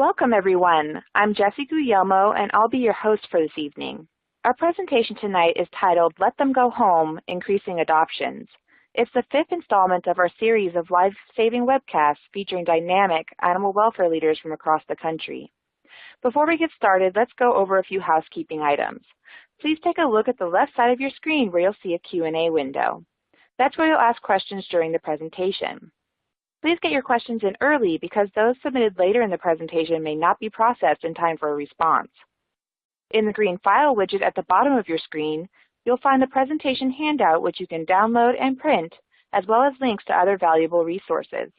Welcome, everyone. I'm Jessie Guglielmo, and I'll be your host for this evening. Our presentation tonight is titled, Let Them Go Home, Increasing Adoptions. It's the fifth installment of our series of life-saving webcasts featuring dynamic animal welfare leaders from across the country. Before we get started, let's go over a few housekeeping items. Please take a look at the left side of your screen where you'll see a Q&A window. That's where you'll ask questions during the presentation. Please get your questions in early because those submitted later in the presentation may not be processed in time for a response. In the green file widget at the bottom of your screen, you'll find the presentation handout which you can download and print, as well as links to other valuable resources.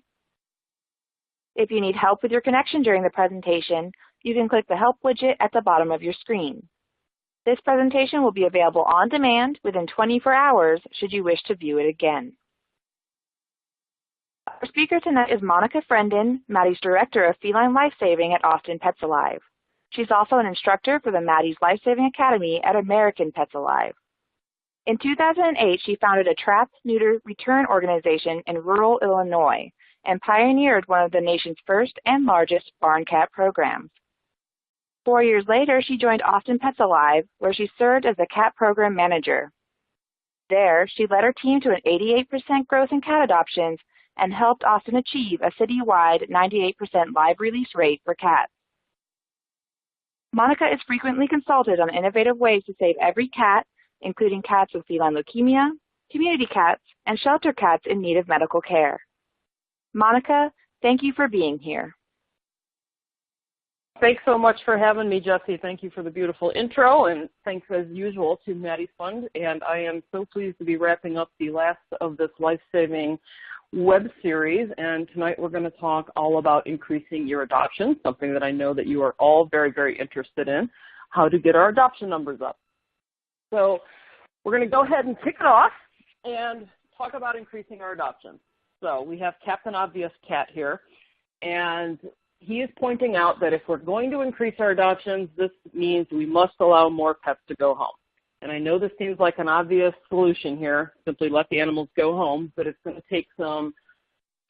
If you need help with your connection during the presentation, you can click the Help widget at the bottom of your screen. This presentation will be available on demand within 24 hours should you wish to view it again. Our speaker tonight is Monica Frendon, Maddie's Director of Feline Lifesaving at Austin Pets Alive. She's also an instructor for the Maddie's Lifesaving Academy at American Pets Alive. In 2008, she founded a trap, neuter, return organization in rural Illinois and pioneered one of the nation's first and largest barn cat programs. 4 years later, she joined Austin Pets Alive, where she served as the cat program manager. There, she led her team to an 88% growth in cat adoptions and helped Austin achieve a citywide 98% live release rate for cats. Monica is frequently consulted on innovative ways to save every cat, including cats with feline leukemia, community cats, and shelter cats in need of medical care. Monica, thank you for being here. Thanks so much for having me, Jessie. Thank you for the beautiful intro, and thanks as usual to Maddie Fund. And I am so pleased to be wrapping up the last of this life-saving web series, and tonight we're going to talk all about increasing your adoption, something that I know that you are all very, very interested in, how to get our adoption numbers up. So we're going to go ahead and kick it off and talk about increasing our adoptions. So we have Captain Obvious Cat here, and he is pointing out that if we're going to increase our adoptions, this means we must allow more pets to go home. And I know this seems like an obvious solution here, simply let the animals go home, but it's going to take some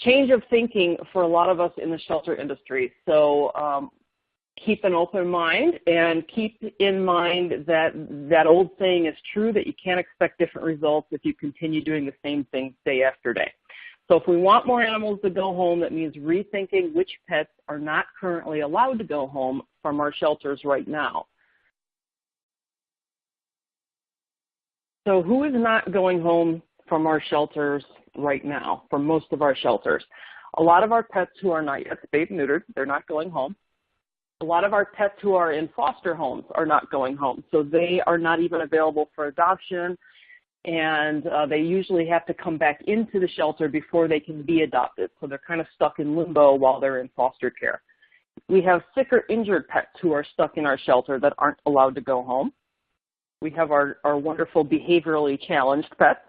change of thinking for a lot of us in the shelter industry. So keep an open mind and keep in mind that that old saying is true, that you can't expect different results if you continue doing the same thing day after day. So if we want more animals to go home, that means rethinking which pets are not currently allowed to go home from our shelters right now. So who is not going home from our shelters right now, from most of our shelters? A lot of our pets who are not yet spayed and neutered, they're not going home. A lot of our pets who are in foster homes are not going home. So they are not even available for adoption, and they usually have to come back into the shelter before they can be adopted. So they're kind of stuck in limbo while they're in foster care. We have sick or injured pets who are stuck in our shelter that aren't allowed to go home. We have our wonderful behaviorally challenged pets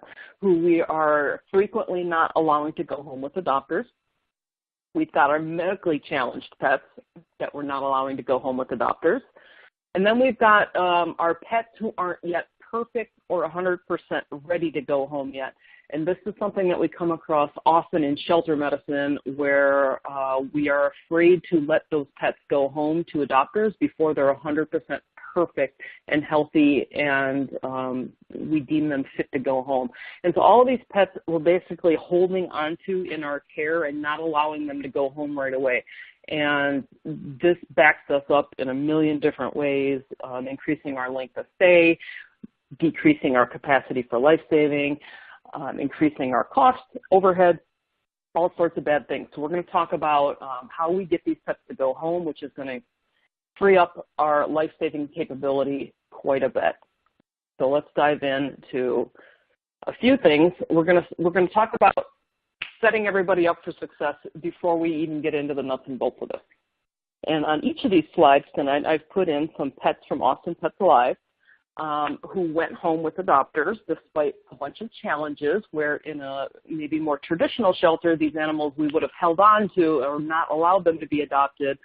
who we are frequently not allowing to go home with adopters. We've got our medically challenged pets that we're not allowing to go home with adopters. And then we've got our pets who aren't yet perfect or 100% ready to go home yet. And this is something that we come across often in shelter medicine, where we are afraid to let those pets go home to adopters before they're 100% perfect and healthy, and we deem them fit to go home. And so all of these pets we're basically holding onto in our care and not allowing them to go home right away. And this backs us up in a million different ways, increasing our length of stay, decreasing our capacity for life-saving, increasing our cost, overhead, all sorts of bad things. So we're going to talk about how we get these pets to go home, which is going to free up our life-saving capability quite a bit. So let's dive into a few things. We're going to talk about setting everybody up for success before we even get into the nuts and bolts of this. And on each of these slides tonight, I've put in some pets from Austin Pets Alive who went home with adopters despite a bunch of challenges, where in a maybe more traditional shelter, these animals we would have held on to or not allowed them to be adopted,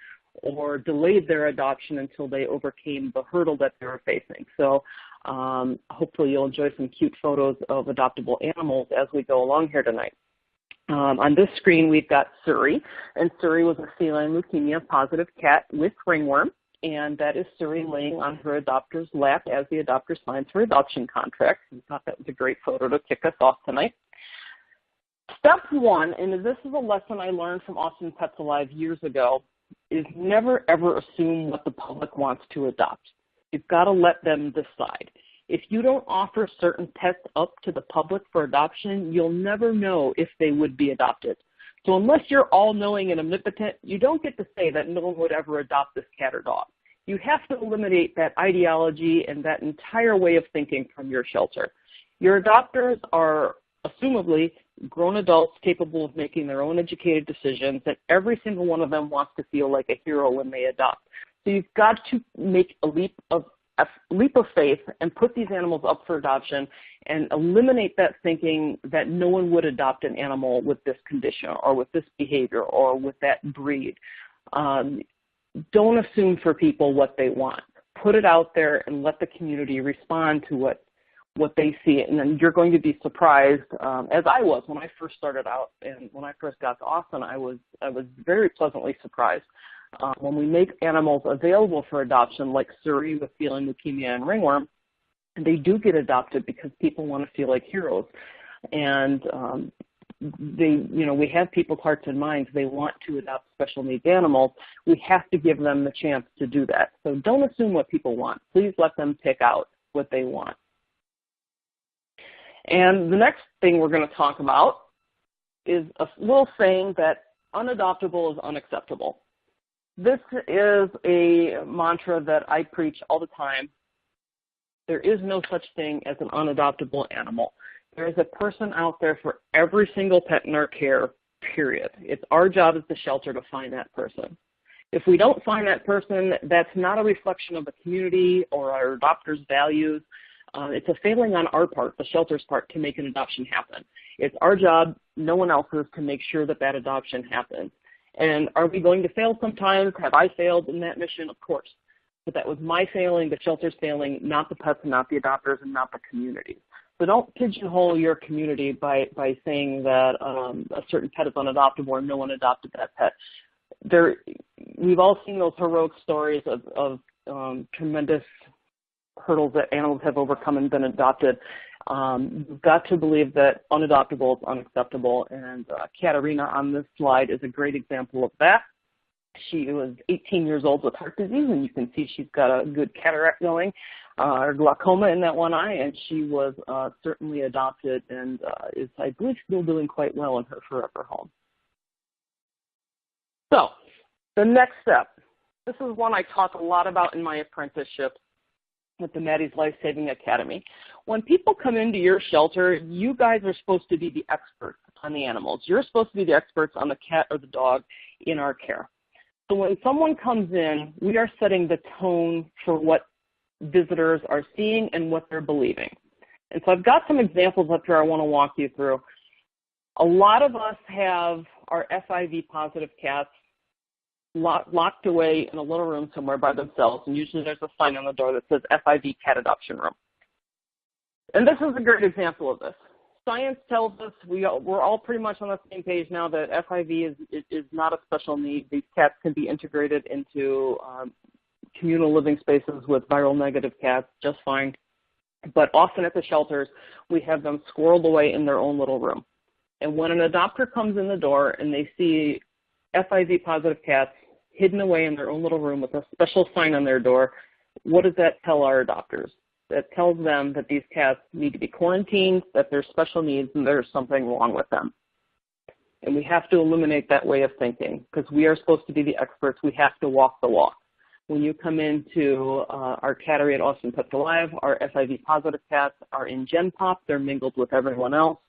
or delayed their adoption until they overcame the hurdle that they were facing. So hopefully you'll enjoy some cute photos of adoptable animals as we go along here tonight. On this screen, we've got Suri, and Suri was a feline leukemia positive cat with ringworm, and that is Suri laying on her adopter's lap as the adopter signs her adoption contract. We thought that was a great photo to kick us off tonight. Step one, and this is a lesson I learned from Austin Pets Alive years ago, is never ever assume what the public wants to adopt. You've got to let them decide. If you don't offer certain pets up to the public for adoption, you'll never know if they would be adopted. So unless you're all-knowing and omnipotent, you don't get to say that no one would ever adopt this cat or dog. You have to eliminate that ideology and that entire way of thinking from your shelter. Your adopters are assumably grown adults capable of making their own educated decisions, and every single one of them wants to feel like a hero when they adopt. So you've got to make a leap of faith and put these animals up for adoption and eliminate that thinking that no one would adopt an animal with this condition or with this behavior or with that breed. Don't assume for people what they want. Put it out there and let the community respond to what they see. And then you're going to be surprised, as I was when I first started out and when I first got to Austin, I was very pleasantly surprised. When we make animals available for adoption, like Suri with feline leukemia and ringworm, they do get adopted because people want to feel like heroes. And we have people's hearts and minds. They want to adopt special needs animals. We have to give them the chance to do that. So don't assume what people want. Please let them pick out what they want. And the next thing we're going to talk about is a little saying that unadoptable is unacceptable. This is a mantra that I preach all the time. There is no such thing as an unadoptable animal. There is a person out there for every single pet in our care, period. It's our job as the shelter to find that person. If we don't find that person, that's not a reflection of the community or our adopters' values. It's a failing on our part, the shelter's part, to make an adoption happen. It's our job, no one else's, to make sure that that adoption happens. And are we going to fail sometimes? Have I failed in that mission? Of course. But that was my failing, the shelter's failing, not the pets and not the adopters and not the community. So don't pigeonhole your community by saying that a certain pet is unadoptable or no one adopted that pet. We've all seen those heroic stories of tremendous hurdles that animals have overcome and been adopted. You've got to believe that unadoptable is unacceptable, and Katarina on this slide is a great example of that. She was 18 years old with heart disease, and you can see she's got a good cataract going, or glaucoma in that one eye, and she was certainly adopted and is, I believe, still doing quite well in her forever home. So the next step, this is one I talk a lot about in my apprenticeship with the Maddie's Lifesaving Academy. When people come into your shelter, you guys are supposed to be the experts on the animals. You're supposed to be the experts on the cat or the dog in our care. So when someone comes in, we are setting the tone for what visitors are seeing and what they're believing. And so I've got some examples up here I want to walk you through. A lot of us have our FIV positive cats locked away in a little room somewhere by themselves, and usually there's a sign on the door that says FIV cat adoption room. And this is a great example of this. Science tells us we're all pretty much on the same page now that FIV is not a special need. These cats can be integrated into communal living spaces with viral negative cats just fine. But often at the shelters, we have them squirreled away in their own little room. And when an adopter comes in the door and they see FIV positive cats hidden away in their own little room with a special sign on their door, what does that tell our adopters? That tells them that these cats need to be quarantined, that they're special needs, and there's something wrong with them. And we have to eliminate that way of thinking because we are supposed to be the experts. We have to walk the walk. When you come into our cattery at Austin Pets Alive, our FIV positive cats are in Gen Pop. They're mingled with everyone else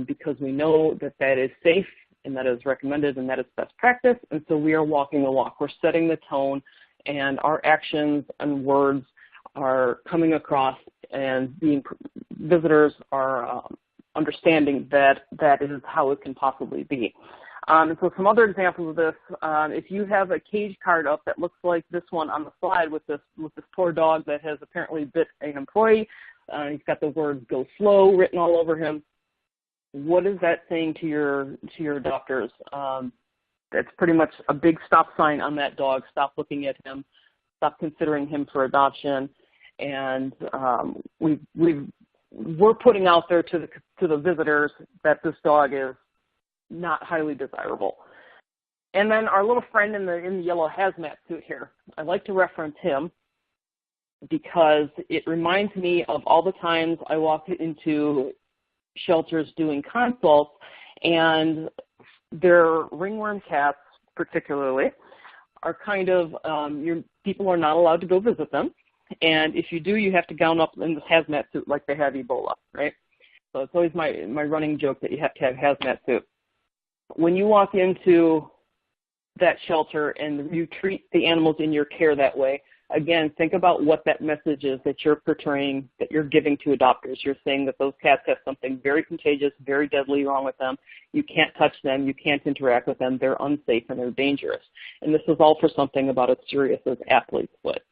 because we know that that is safe and that is recommended and that is best practice. And so we are walking the walk. We're setting the tone, and our actions and words are coming across, and visitors are understanding that that is how it can possibly be. And so some other examples of this, if you have a cage card up that looks like this one on the slide with this poor dog that has apparently bit an employee, he's got the word "go slow" written all over him. what is that saying to your adopters? That's pretty much a big stop sign on that dog. Stop looking at him. Stop considering him for adoption. And we're putting out there to the visitors that this dog is not highly desirable. And then our little friend in the yellow hazmat suit here, I like to reference him because it reminds me of all the times I walk into shelters doing consults, and their ringworm cats particularly are kind of, people are not allowed to go visit them. And if you do, you have to gown up in this hazmat suit like they have Ebola, right? So it's always my running joke that you have to have hazmat suit. When you walk into that shelter and you treat the animals in your care that way, again, think about what that message is that you're portraying, that you're giving to adopters. You're saying that those cats have something very contagious, very deadly wrong with them. You can't touch them. You can't interact with them. They're unsafe and they're dangerous. And this is all for something about as serious as athlete's foot.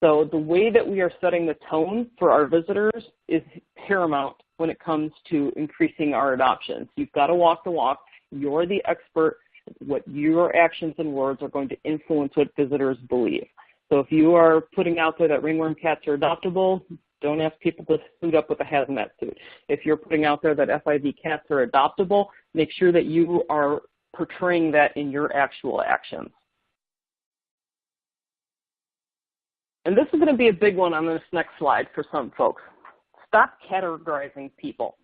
So the way that we are setting the tone for our visitors is paramount when it comes to increasing our adoptions. You've got to walk the walk. You're the expert. What your actions and words are going to influence what visitors believe. So if you are putting out there that ringworm cats are adoptable, don't ask people to suit up with a hazmat suit. If you're putting out there that FIV cats are adoptable, make sure that you are portraying that in your actual actions. And this is going to be a big one on this next slide for some folks. Stop categorizing people.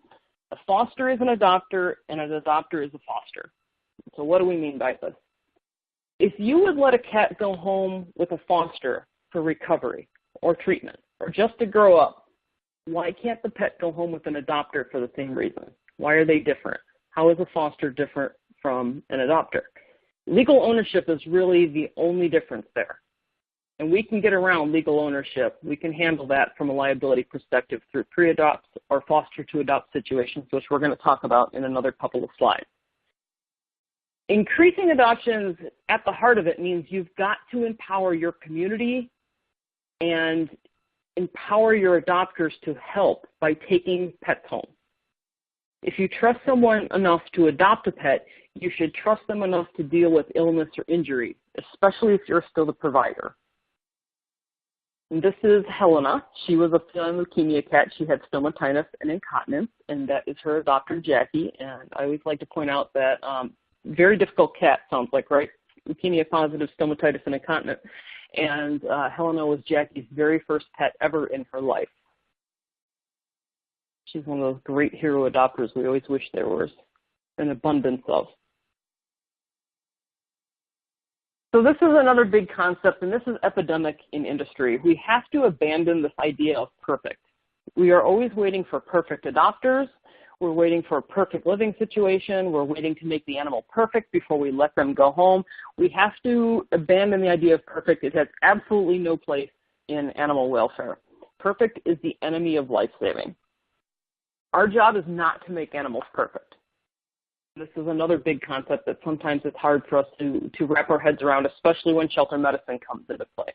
A foster is an adopter, and an adopter is a foster. So what do we mean by this? If you would let a cat go home with a foster for recovery or treatment or just to grow up, why can't the pet go home with an adopter for the same reason? Why are they different? How is a foster different from an adopter? Legal ownership is really the only difference there. And we can get around legal ownership. We can handle that from a liability perspective through pre-adopt or foster-to-adopt situations, which we're going to talk about in another couple of slides. Increasing adoptions at the heart of it means you've got to empower your community and empower your adopters to help by taking pets home. If you trust someone enough to adopt a pet, you should trust them enough to deal with illness or injury, especially if you're still the provider. And this is Helena. She was a feline leukemia cat. She had stomatitis and incontinence, and that is her adopter, Jackie. And I always like to point out that very difficult cat, sounds like, right? Leukemia positive, stomatitis, and incontinent. And Helena was Jackie's very first pet ever in her life. She's one of those great hero adopters we always wish there was an abundance of. So this is another big concept, and this is epidemic in industry. We have to abandon this idea of perfect. We are always waiting for perfect adopters. We're waiting for a perfect living situation. We're waiting to make the animal perfect before we let them go home. We have to abandon the idea of perfect. It has absolutely no place in animal welfare. Perfect is the enemy of life-saving. Our job is not to make animals perfect. This is another big concept that sometimes it's hard for us to wrap our heads around, especially when shelter medicine comes into play.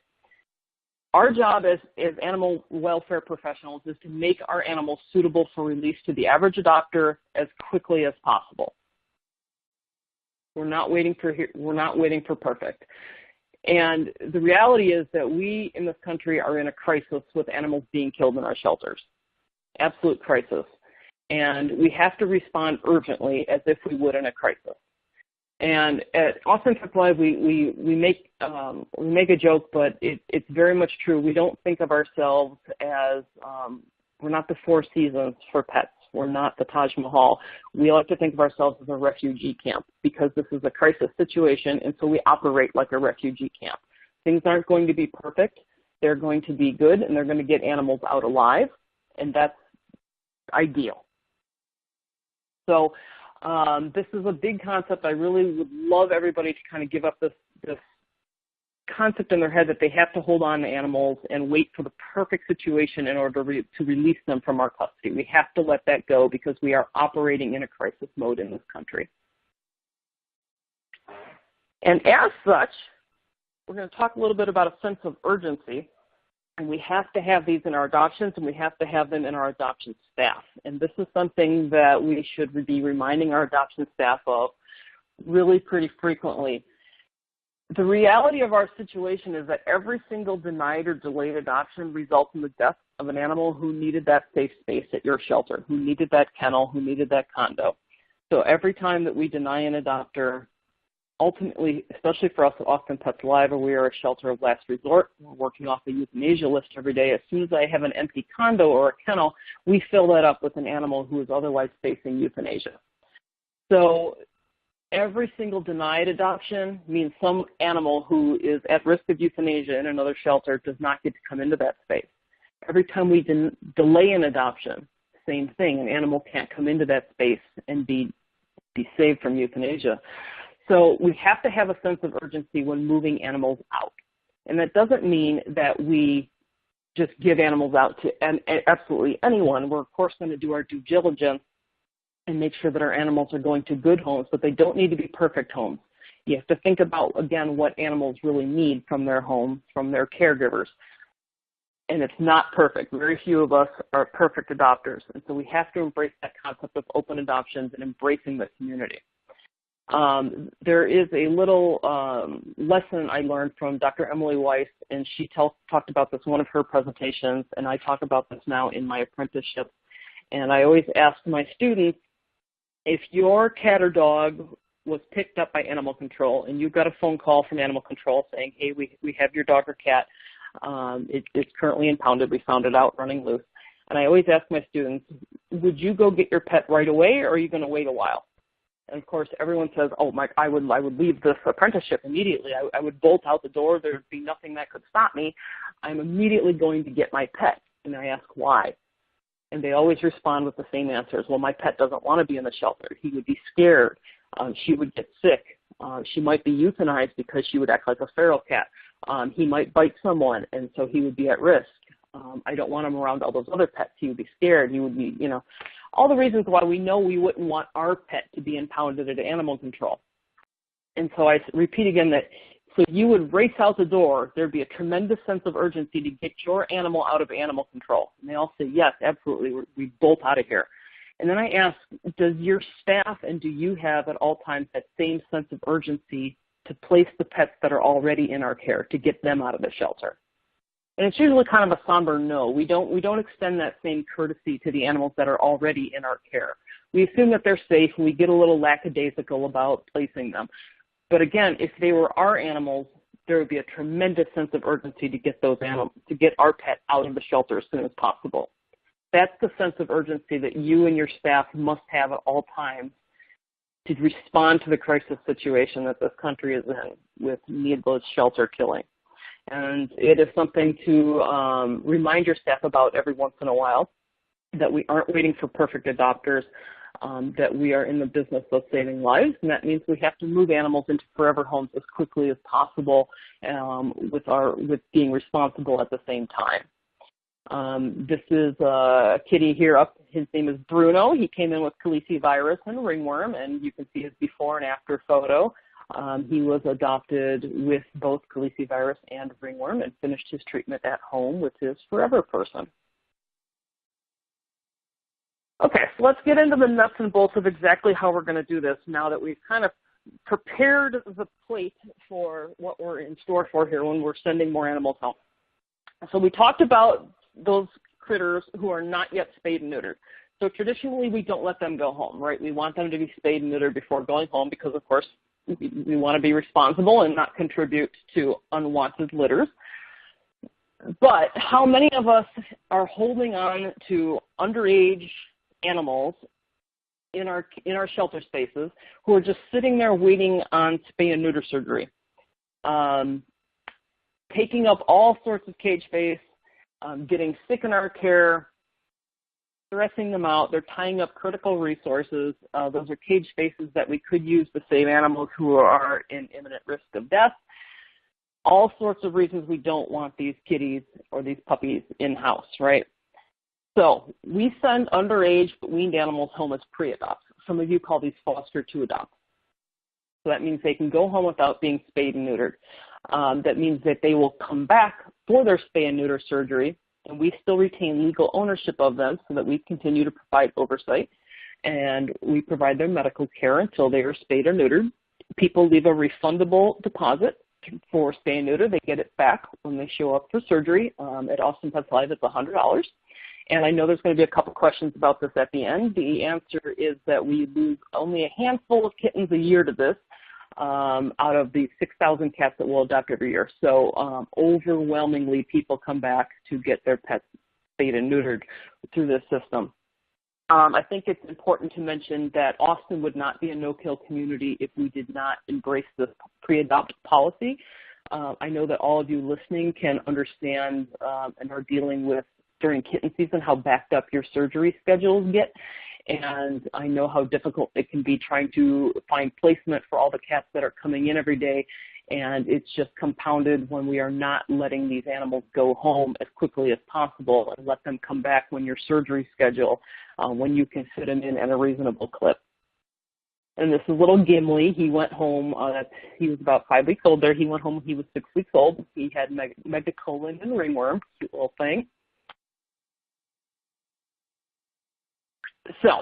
Our job as animal welfare professionals is to make our animals suitable for release to the average adopter as quickly as possible. We're not waiting for perfect. And the reality is that we in this country are in a crisis with animals being killed in our shelters. Absolute crisis. And we have to respond urgently as if we would in a crisis. And at Austin Tech Live, we make a joke, but it's very much true. We don't think of ourselves as, we're not the Four Seasons for pets. We're not the Taj Mahal. We like to think of ourselves as a refugee camp because this is a crisis situation, and so we operate like a refugee camp. Things aren't going to be perfect. They're going to be good, and they're going to get animals out alive, and that's ideal. So this is a big concept. I really would love everybody to kind of give up this concept in their head that they have to hold on to animals and wait for the perfect situation in order to release them from our custody. We have to let that go because we are operating in a crisis mode in this country. And as such, we're going to talk a little bit about a sense of urgency. And we have to have these in our adoptions, and we have to have them in our adoption staff. And this is something that we should be reminding our adoption staff of really pretty frequently. The reality of our situation is that every single denied or delayed adoption results in the death of an animal who needed that safe space at your shelter, who needed that kennel, who needed that condo. So every time that we deny an adopter, ultimately, especially for us at Austin Pets Live, we are a shelter of last resort. We're working off the euthanasia list every day. As soon as I have an empty condo or a kennel, we fill that up with an animal who is otherwise facing euthanasia. So every single denied adoption means some animal who is at risk of euthanasia in another shelter does not get to come into that space. Every time we delay an adoption, same thing. An animal can't come into that space and be saved from euthanasia. So we have to have a sense of urgency when moving animals out. And that doesn't mean that we just give animals out to absolutely anyone. We're, of course, going to do our due diligence and make sure that our animals are going to good homes, but they don't need to be perfect homes. You have to think about, again, what animals really need from their home, from their caregivers. And it's not perfect. Very few of us are perfect adopters. And so we have to embrace that concept of open adoptions and embracing the community. There is a little lesson I learned from Dr. Emily Weiss, and she talked about this in one of her presentations, and I talk about this now in my apprenticeship. And I always ask my students, if your cat or dog was picked up by animal control and you got a phone call from animal control saying, hey, we have your dog or cat, it's currently impounded, we found it out running loose. And I always ask my students, would you go get your pet right away, or are you going to wait a while? And of course, everyone says, oh, I would leave this apprenticeship immediately. I would bolt out the door. There would be nothing that could stop me. I'm immediately going to get my pet. And I ask why. And they always respond with the same answers. Well, my pet doesn't want to be in the shelter. He would be scared. She would get sick. She might be euthanized because she would act like a feral cat. He might bite someone, and so he would be at risk. I don't want him around all those other pets. He would be scared. He would be, all the reasons why we know we wouldn't want our pet to be impounded at animal control. And so I repeat again that so you would race out the door. There'd be a tremendous sense of urgency to get your animal out of animal control. And they all say, yes, absolutely, we bolt out of here. And then I ask, does your staff and do you have at all times that same sense of urgency to place the pets that are already in our care, to get them out of the shelter? And it's usually kind of a somber no. We don't extend that same courtesy to the animals that are already in our care. We assume that they're safe, and we get a little lackadaisical about placing them. But again, if they were our animals, there would be a tremendous sense of urgency to get those animals, to get our pet out of the shelter as soon as possible. That's the sense of urgency that you and your staff must have at all times to respond to the crisis situation that this country is in with needless shelter killing. And it is something to remind your staff about every once in a while, that we aren't waiting for perfect adopters, that we are in the business of saving lives, and that means we have to move animals into forever homes as quickly as possible with being responsible at the same time. This is a kitty here up. His name is Bruno. He came in with calicivirus and ringworm, and you can see his before and after photo. He was adopted with both calicivirus and ringworm and finished his treatment at home with his forever person. Okay, so let's get into the nuts and bolts of exactly how we're going to do this now that we've kind of prepared the plate for what we're in store for here when we're sending more animals home. So we talked about those critters who are not yet spayed and neutered. So traditionally, we don't let them go home, right? We want them to be spayed and neutered before going home because, of course, we want to be responsible and not contribute to unwanted litters. But how many of us are holding on to underage animals in our shelter spaces who are just sitting there waiting on spay and neuter surgery, taking up all sorts of cage space, getting sick in our care, stressing them out. They're tying up critical resources. Those are cage spaces that we could use to save animals who are in imminent risk of death. All sorts of reasons we don't want these kitties or these puppies in-house, right? So we send underage but weaned animals home as pre-adopt. Some of you call these foster to adopt. So that means they can go home without being spayed and neutered. That means that they will come back for their spay and neuter surgery, and we still retain legal ownership of them so that we continue to provide oversight, and we provide their medical care until they are spayed or neutered. People leave a refundable deposit for spay and neuter. They get it back when they show up for surgery. At Austin Pets Live, it's $100. And I know there's going to be a couple questions about this at the end. The answer is that we lose only a handful of kittens a year to this out of the 6,000 cats that we'll adopt every year. So overwhelmingly, people come back to get their pets spayed and neutered through this system. I think it's important to mention that Austin would not be a no-kill community if we did not embrace this pre-adopt policy. I know that all of you listening can understand and are dealing with during kitten season how backed up your surgery schedules get. And I know how difficult it can be trying to find placement for all the cats that are coming in every day. And it's just compounded when we are not letting these animals go home as quickly as possible and let them come back when your surgery schedule, when you can fit them in at a reasonable clip. And this is little Gimli. He went home, he was about 5 weeks old there. He went home when he was 6 weeks old. He had megacolon and ringworm, cute little thing. So,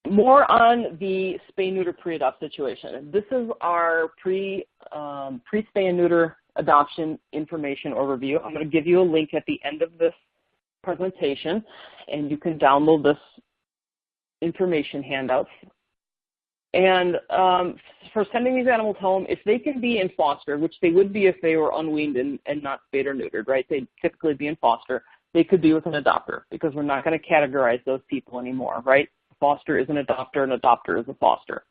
more on the spay-neuter pre-adopt situation. This is our pre-spay and neuter adoption information overview. I'm going to give you a link at the end of this presentation, and you can download this information handouts. And for sending these animals home, if they can be in foster, which they would be if they were unweaned and not spayed or neutered, right? They'd typically be in foster. They could be with an adopter because we're not going to categorize those people anymore, right? A foster is an adopter, an adopter is a foster.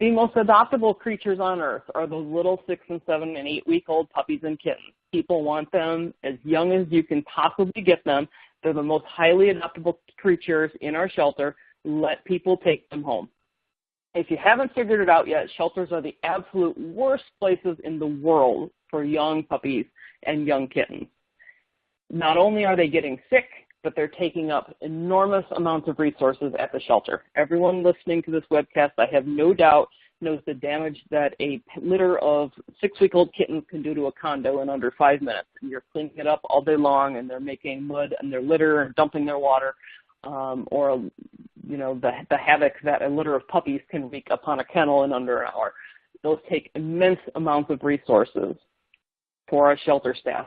The most adoptable creatures on earth are those little 6 and 7 and 8 week old puppies and kittens. People want them as young as you can possibly get them. They're the most highly adoptable creatures in our shelter. Let people take them home. If you haven't figured it out yet, shelters are the absolute worst places in the world for young puppies and young kittens. Not only are they getting sick, but they're taking up enormous amounts of resources at the shelter. Everyone listening to this webcast, I have no doubt, knows the damage that a litter of 6-week-old kittens can do to a condo in under 5 minutes. And you're cleaning it up all day long, and they're making mud in their litter and dumping their water, or the havoc that a litter of puppies can wreak upon a kennel in under an hour. Those take immense amounts of resources for our shelter staff.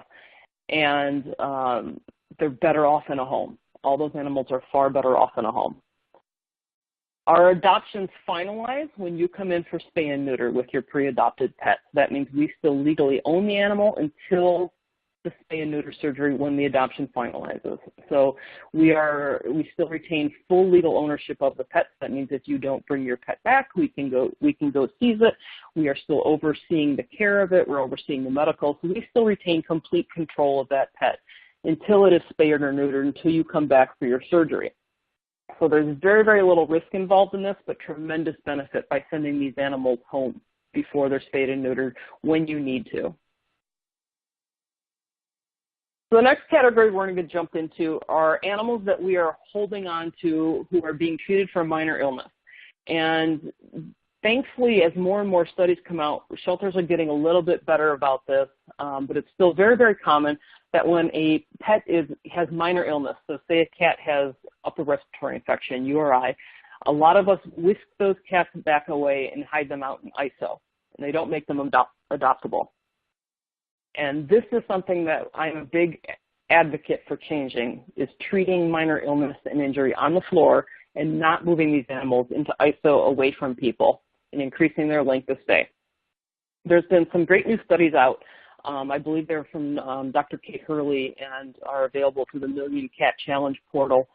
And they're better off in a home. All those animals are far better off in a home. Our adoptions finalize when you come in for spay and neuter with your pre-adopted pet. That means we still legally own the animal until the spay and neuter surgery when the adoption finalizes. So we still retain full legal ownership of the pet. That means if you don't bring your pet back, we can go seize it. We are still overseeing the care of it. We're overseeing the medical. So we still retain complete control of that pet until it is spayed or neutered, until you come back for your surgery. So there's very, very little risk involved in this, but tremendous benefit by sending these animals home before they're spayed and neutered when you need to. So the next category we're going to jump into are animals that we are holding on to who are being treated for minor illness. And thankfully, as more and more studies come out, shelters are getting a little bit better about this, but it's still very, very common that when a pet has minor illness, so say a cat has upper respiratory infection, URI, a lot of us whisk those cats back away and hide them out in ISO, and they don't make them adoptable. And this is something that I'm a big advocate for changing, is treating minor illness and injury on the floor and not moving these animals into ISO away from people and increasing their length of stay. There's been some great new studies out. I believe they're from Dr. Kate Hurley and are available through the Million Cat Challenge portal,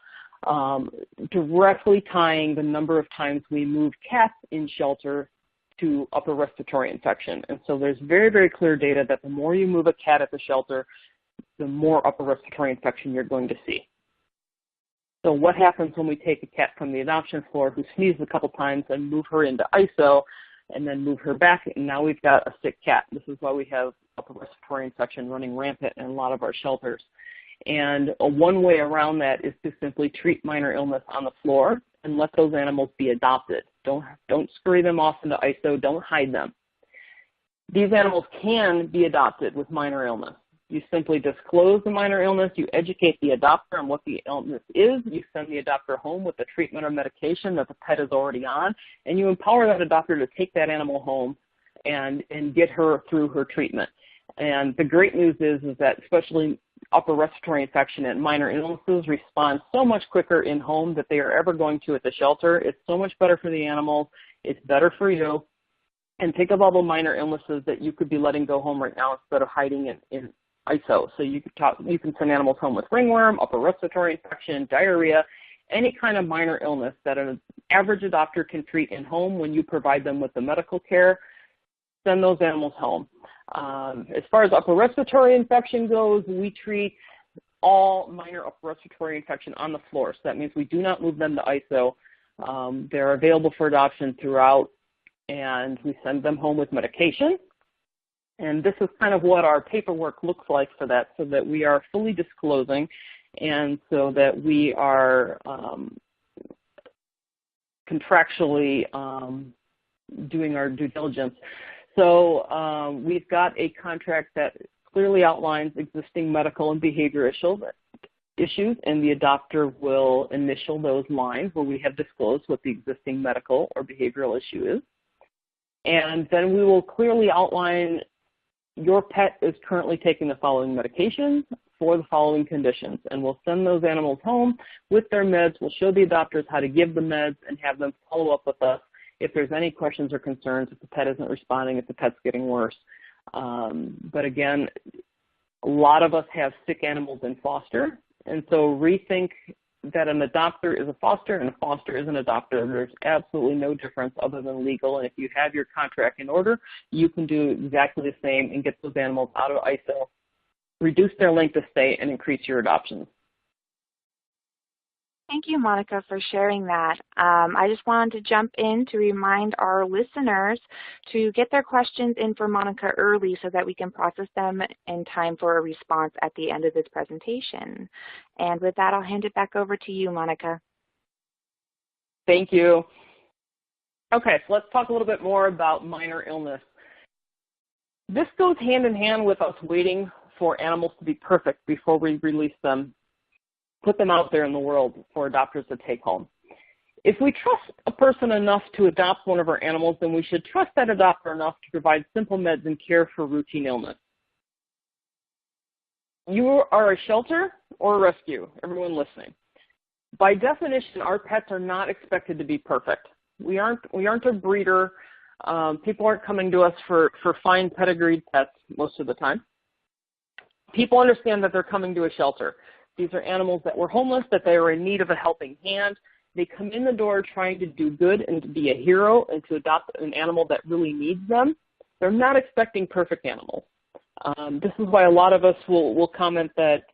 directly tying the number of times we move cats in shelter to upper respiratory infection. And so there's very, very clear data that the more you move a cat at the shelter, the more upper respiratory infection you're going to see. So what happens when we take a cat from the adoption floor who sneezes a couple times and move her into ISO and then move her back, and now we've got a sick cat. This is why we have upper respiratory infection running rampant in a lot of our shelters. And one way around that is to simply treat minor illness on the floor and let those animals be adopted. Don't scurry them off into ISO. Don't hide them. These animals can be adopted with minor illness. You simply disclose the minor illness, you educate the adopter on what the illness is, you send the adopter home with the treatment or medication that the pet is already on, and you empower that adopter to take that animal home and get her through her treatment. And the great news is that especially upper respiratory infection and minor illnesses respond so much quicker in home than they are ever going to at the shelter. It's so much better for the animals. It's better for you. And think of all the minor illnesses that you could be letting go home right now instead of hiding in ISO. So you can send animals home with ringworm, upper respiratory infection, diarrhea, any kind of minor illness that an average adopter can treat in home when you provide them with the medical care. Send those animals home. As far as upper respiratory infection goes, we treat all minor upper respiratory infection on the floor. So that means we do not move them to ISO. They're available for adoption throughout, and we send them home with medication. And this is kind of what our paperwork looks like for that, so that we are fully disclosing and so that we are contractually doing our due diligence. So we've got a contract that clearly outlines existing medical and behavior issues, and the adopter will initial those lines where we have disclosed what the existing medical or behavioral issue is. And then we will clearly outline your pet is currently taking the following medications for the following conditions, and we'll send those animals home with their meds. We'll show the adopters how to give the meds and have them follow up with us if there's any questions or concerns, if the pet isn't responding, if the pet's getting worse. But again, a lot of us have sick animals in foster, and so rethink that an adopter is a foster and a foster is an adopter. There's absolutely no difference other than legal, and if you have your contract in order, you can do exactly the same and get those animals out of ISO, reduce their length of stay, and increase your adoptions. Thank you, Monica, for sharing that. I just wanted to jump in to remind our listeners to get their questions in for Monica early so that we can process them in time for a response at the end of this presentation. And with that, I'll hand it back over to you, Monica. Thank you. Okay, so let's talk a little bit more about minor illness. This goes hand in hand with us waiting for animals to be perfect before we release them, put them out there in the world for adopters to take home. If we trust a person enough to adopt one of our animals, then we should trust that adopter enough to provide simple meds and care for routine illness. You are a shelter or a rescue, everyone listening. By definition, our pets are not expected to be perfect. We aren't a breeder. People aren't coming to us for fine pedigreed pets most of the time. People understand that they're coming to a shelter. These are animals that were homeless, that they are in need of a helping hand. They come in the door trying to do good and to be a hero and to adopt an animal that really needs them. They're not expecting perfect animals. This is why a lot of us will comment that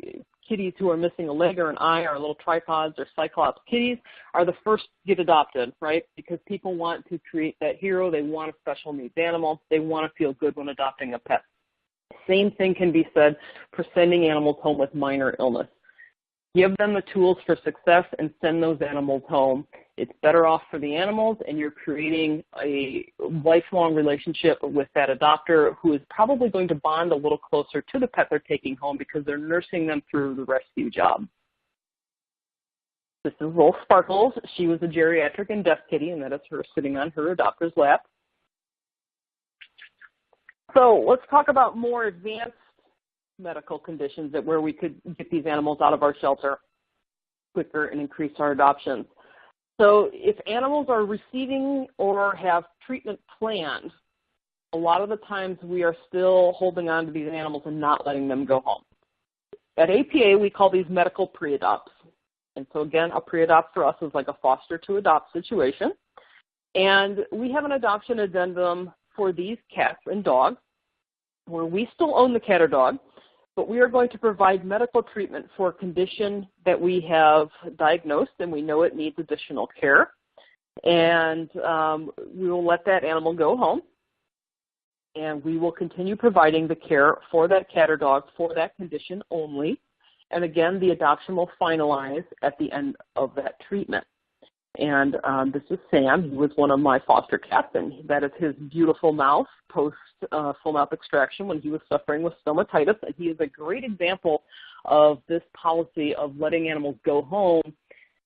kitties who are missing a leg or an eye, or little tripods or cyclops kitties, are the first to get adopted, right? Because people want to create that hero. They want a special needs animal. They want to feel good when adopting a pet. Same thing can be said for sending animals home with minor illness. Give them the tools for success and send those animals home. It's better off for the animals, and you're creating a lifelong relationship with that adopter who is probably going to bond a little closer to the pet they're taking home because they're nursing them through the rescue job. This is little Sparkles. She was a geriatric and deaf kitty, and that is her sitting on her adopter's lap. So let's talk about more advanced medical conditions where we could get these animals out of our shelter quicker and increase our adoptions. So if animals are receiving or have treatment planned, a lot of the times we are still holding on to these animals and not letting them go home. At APA, we call these medical pre-adopts. And so again, a pre-adopt for us is like a foster to adopt situation. And we have an adoption addendum for these cats and dogs where we still own the cat or dog, but we are going to provide medical treatment for a condition that we have diagnosed and we know it needs additional care. And we will let that animal go home, and we will continue providing the care for that cat or dog for that condition only. And again, the adoption will finalize at the end of that treatment. And this is Sam. He was one of my foster cats, and that is his beautiful mouth post full mouth extraction when he was suffering with stomatitis. And he is a great example of this policy of letting animals go home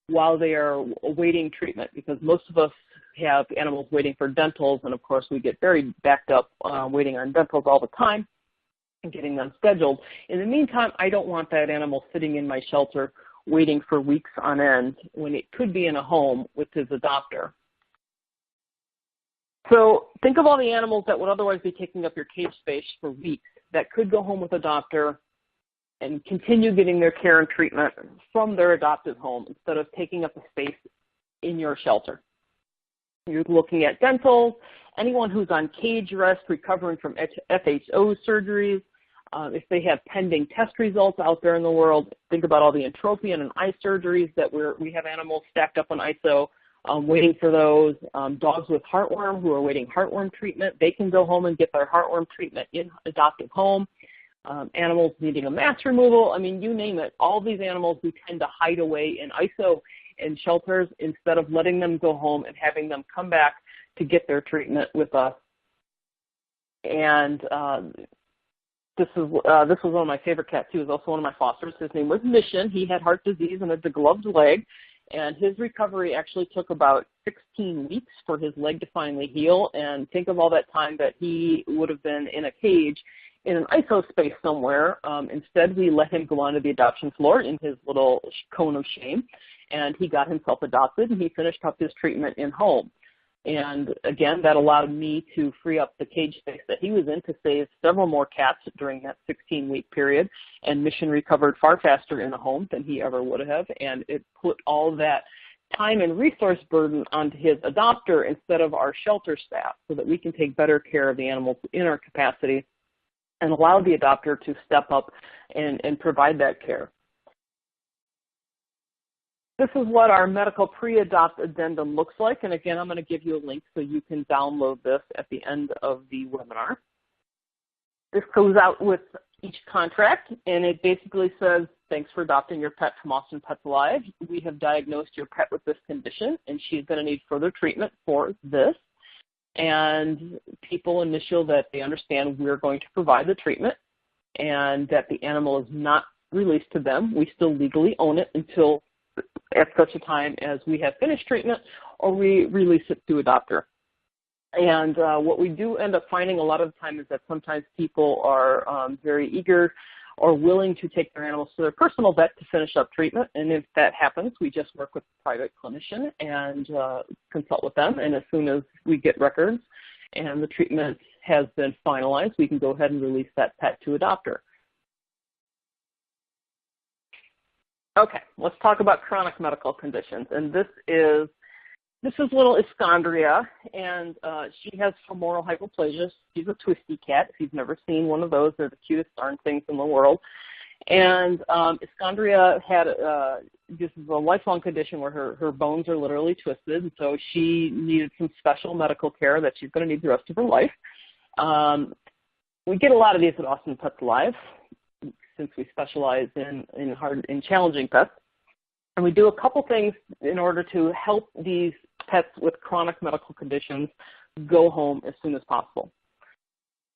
while they are awaiting treatment, because most of us have animals waiting for dentals, and of course we get very backed up waiting on dentals all the time and getting them scheduled. In the meantime, I don't want that animal sitting in my shelter waiting for weeks on end when it could be in a home with his adopter. So think of all the animals that would otherwise be taking up your cage space for weeks that could go home with adopter and continue getting their care and treatment from their adopted home instead of taking up the space in your shelter. You're looking at dentals, anyone who's on cage rest, recovering from FHO surgeries. If they have pending test results out there in the world, think about all the entropion and eye surgeries that we have animals stacked up on ISO waiting for those. Dogs with heartworm who are waiting heartworm treatment, they can go home and get their heartworm treatment in adoptive home. Animals needing a mass removal, I mean, you name it. All these animals who tend to hide away in ISO and shelters instead of letting them go home and having them come back to get their treatment with us. And this was one of my favorite cats. He was also one of my fosters. His name was Mission. He had heart disease and a degloved leg, and his recovery actually took about 16 weeks for his leg to finally heal. And think of all that time that he would have been in a cage in an ISO space somewhere. Instead, we let him go onto the adoption floor in his little cone of shame, and he got himself adopted, and he finished up his treatment in home. And again, that allowed me to free up the cage space that he was in to save several more cats during that 16-week period. And Mission recovered far faster in a home than he ever would have. And it put all that time and resource burden onto his adopter instead of our shelter staff, so that we can take better care of the animals in our capacity and allow the adopter to step up and provide that care. This is what our medical pre-adopt addendum looks like. And again, I'm going to give you a link so you can download this at the end of the webinar. This goes out with each contract, and it basically says, thanks for adopting your pet from Austin Pets Alive. We have diagnosed your pet with this condition, and she's going to need further treatment for this. And people initial that they understand we're going to provide the treatment and that the animal is not released to them. We still legally own it until at such a time as we have finished treatment or we release it to adopter. And what we do end up finding a lot of the time is that sometimes people are very eager or willing to take their animals to their personal vet to finish up treatment. And if that happens, we just work with a private clinician and consult with them. And as soon as we get records and the treatment has been finalized, we can go ahead and release that pet to adopter. Okay, let's talk about chronic medical conditions. And this is little Iskandria, and she has femoral hypoplasia. She's a twisty cat. If you've never seen one of those, they're the cutest darn things in the world. And Iskandria had this is a lifelong condition where her bones are literally twisted, and so she needed some special medical care that she's going to need the rest of her life. We get a lot of these at Austin Pets Alive, since we specialize in challenging pets. And we do a couple things in order to help these pets with chronic medical conditions go home as soon as possible.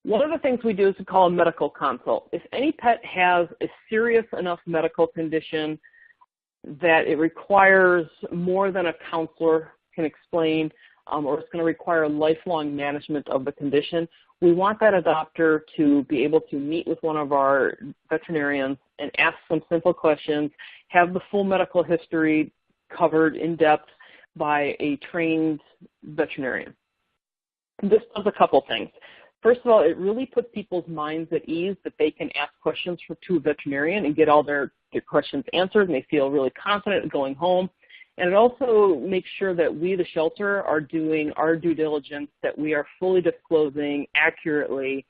One of the things we do is we call a medical consult. If any pet has a serious enough medical condition that it requires more than a counselor can explain, or it's going to require lifelong management of the condition, we want that adopter to be able to meet with one of our veterinarians and ask some simple questions, have the full medical history covered in depth by a trained veterinarian. This does a couple things. First of all, it really puts people's minds at ease that they can ask questions to a veterinarian and get all their questions answered, and they feel really confident going home. And it also makes sure that we, the shelter, are doing our due diligence, that we are fully disclosing accurately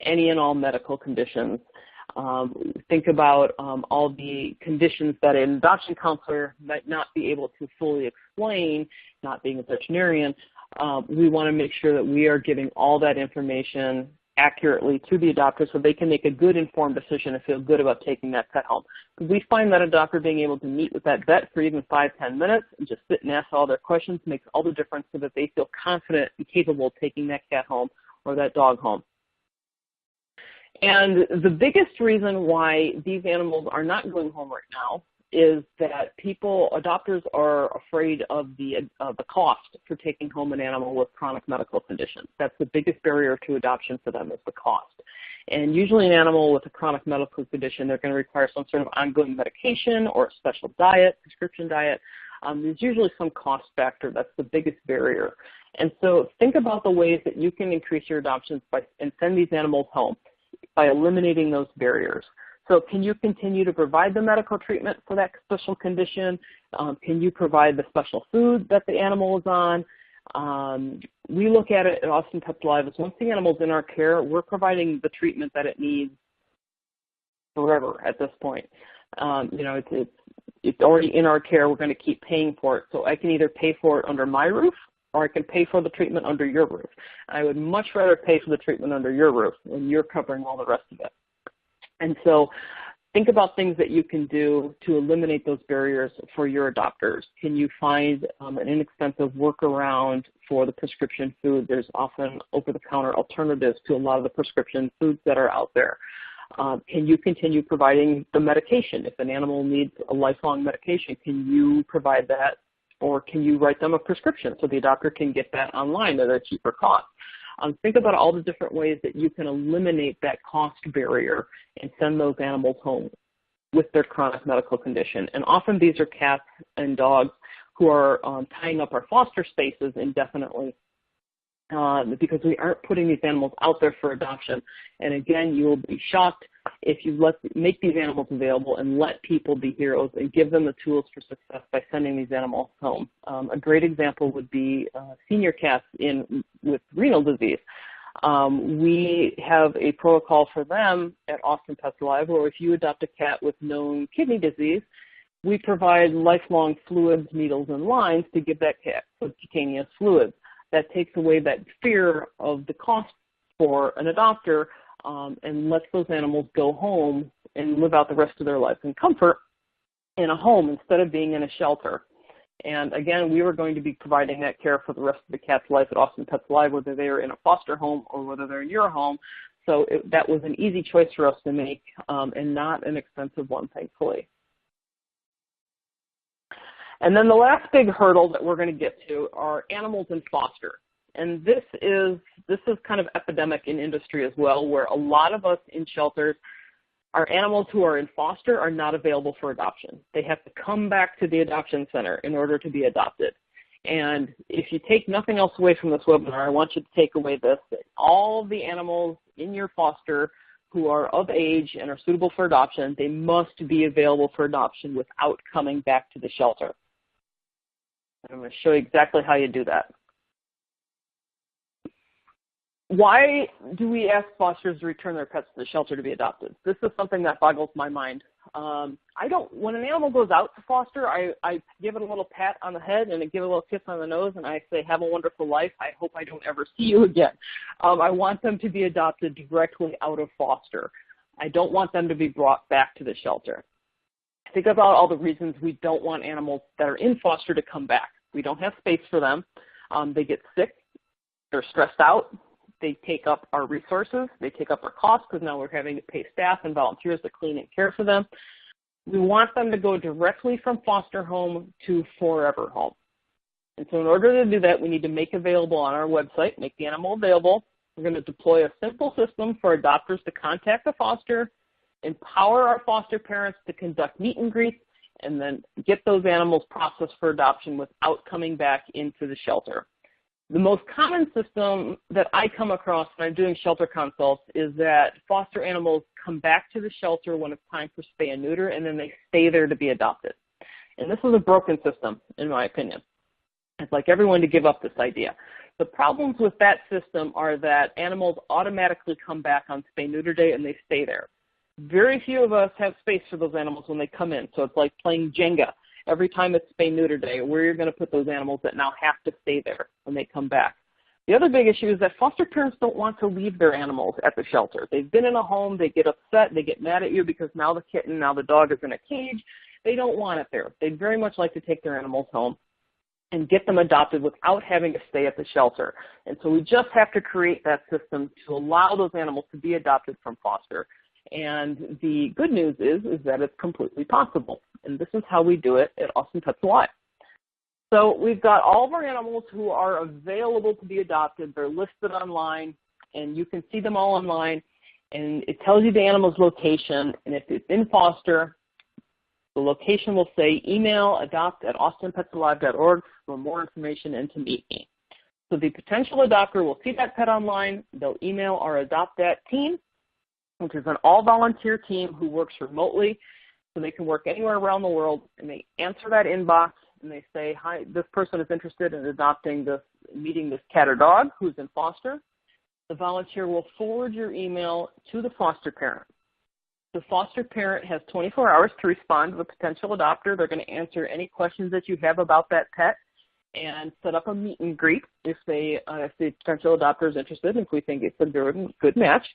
any and all medical conditions. Think about all the conditions that an adoption counselor might not be able to fully explain, not being a veterinarian. We want to make sure that we are giving all that information accurately to the adopter so they can make a good informed decision and feel good about taking that pet home. We find that adopter being able to meet with that vet for even 5-10 minutes and just sit and ask all their questions makes all the difference so that they feel confident and capable of taking that cat home or that dog home. And the biggest reason why these animals are not going home right now is that adopters are afraid of the cost for taking home an animal with chronic medical conditions. That's the biggest barrier to adoption for them is the cost. And usually an animal with a chronic medical condition, they're going to require some sort of ongoing medication or a special diet, prescription diet. There's usually some cost factor. That's the biggest barrier. And so think about the ways that you can increase your adoptions and send these animals home by eliminating those barriers. So can you continue to provide the medical treatment for that special condition? Can you provide the special food that the animal is on? We look at it at Austin Pets Live as once the animal's in our care, we're providing the treatment that it needs forever at this point. It's already in our care. We're going to keep paying for it. So I can either pay for it under my roof or I can pay for the treatment under your roof. I would much rather pay for the treatment under your roof when you're covering all the rest of it. And so think about things that you can do to eliminate those barriers for your adopters. Can you find an inexpensive workaround for the prescription food? There's often over-the-counter alternatives to a lot of the prescription foods that are out there. Can you continue providing the medication? If an animal needs a lifelong medication, can you provide that? Or can you write them a prescription so the adopter can get that online at a cheaper cost? Think about all the different ways that you can eliminate that cost barrier and send those animals home with their chronic medical condition. And often these are cats and dogs who are tying up our foster spaces indefinitely because we aren't putting these animals out there for adoption. And again, you will be shocked if you make these animals available and let people be heroes and give them the tools for success by sending these animals home. A great example would be senior cats with renal disease. We have a protocol for them at Austin Pets Live where if you adopt a cat with known kidney disease, we provide lifelong fluids, needles, and lines to give that cat subcutaneous fluids. That takes away that fear of the cost for an adopter and lets those animals go home and live out the rest of their lives in comfort in a home instead of being in a shelter. And again, we were going to be providing that care for the rest of the cat's life at Austin Pets Live, whether they are in a foster home or whether they're in your home. So that was an easy choice for us to make and not an expensive one, thankfully. And then the last big hurdle that we're going to get to are animals in foster. And this is kind of epidemic in industry as well, where a lot of us in shelters, our animals who are in foster are not available for adoption. They have to come back to the adoption center in order to be adopted. And if you take nothing else away from this webinar, I want you to take away this, that all the animals in your foster who are of age and are suitable for adoption, they must be available for adoption without coming back to the shelter. I'm going to show you exactly how you do that. Why do we ask fosters to return their pets to the shelter to be adopted? This is something that boggles my mind. When an animal goes out to foster, I give it a little pat on the head and I give it a little kiss on the nose and I say, have a wonderful life. I hope I don't ever see you again. I want them to be adopted directly out of foster. I don't want them to be brought back to the shelter. Think about all the reasons we don't want animals that are in foster to come back. We don't have space for them. They get sick. They're stressed out. They take up our resources. They take up our costs because now we're having to pay staff and volunteers to clean and care for them. We want them to go directly from foster home to forever home. And so in order to do that, we need to make available on our website, make the animal available. We're going to deploy a simple system for adopters to contact the foster, empower our foster parents to conduct meet and greets, and then get those animals processed for adoption without coming back into the shelter. The most common system that I come across when I'm doing shelter consults is that foster animals come back to the shelter when it's time for spay and neuter, and then they stay there to be adopted. And this is a broken system, in my opinion. I'd like everyone to give up this idea. The problems with that system are that animals automatically come back on spay-neuter day and they stay there. Very few of us have space for those animals when they come in, so it's like playing Jenga. Every time it's spay-neuter day, where you're going to put those animals that now have to stay there when they come back. The other big issue is that foster parents don't want to leave their animals at the shelter. They've been in a home, they get upset, they get mad at you because now the dog is in a cage. They don't want it there. They'd very much like to take their animals home and get them adopted without having to stay at the shelter. And so we just have to create that system to allow those animals to be adopted from foster. And the good news is that it's completely possible. And this is how we do it at Austin Pets Alive. So we've got all of our animals who are available to be adopted. They're listed online, and you can see them all online. And it tells you the animal's location. And if it's in foster, the location will say email adopt@austinpetsalive.org for more information and to meet me. So the potential adopter will see that pet online. They'll email our Adopt That team, which is an all-volunteer team who works remotely, so they can work anywhere around the world. And they answer that inbox, and they say, hi, this person is interested in meeting this cat or dog who's in foster. The volunteer will forward your email to the foster parent. The foster parent has 24 hours to respond to the potential adopter. They're going to answer any questions that you have about that pet and set up a meet and greet if the potential adopter is interested, if we think it's a good match.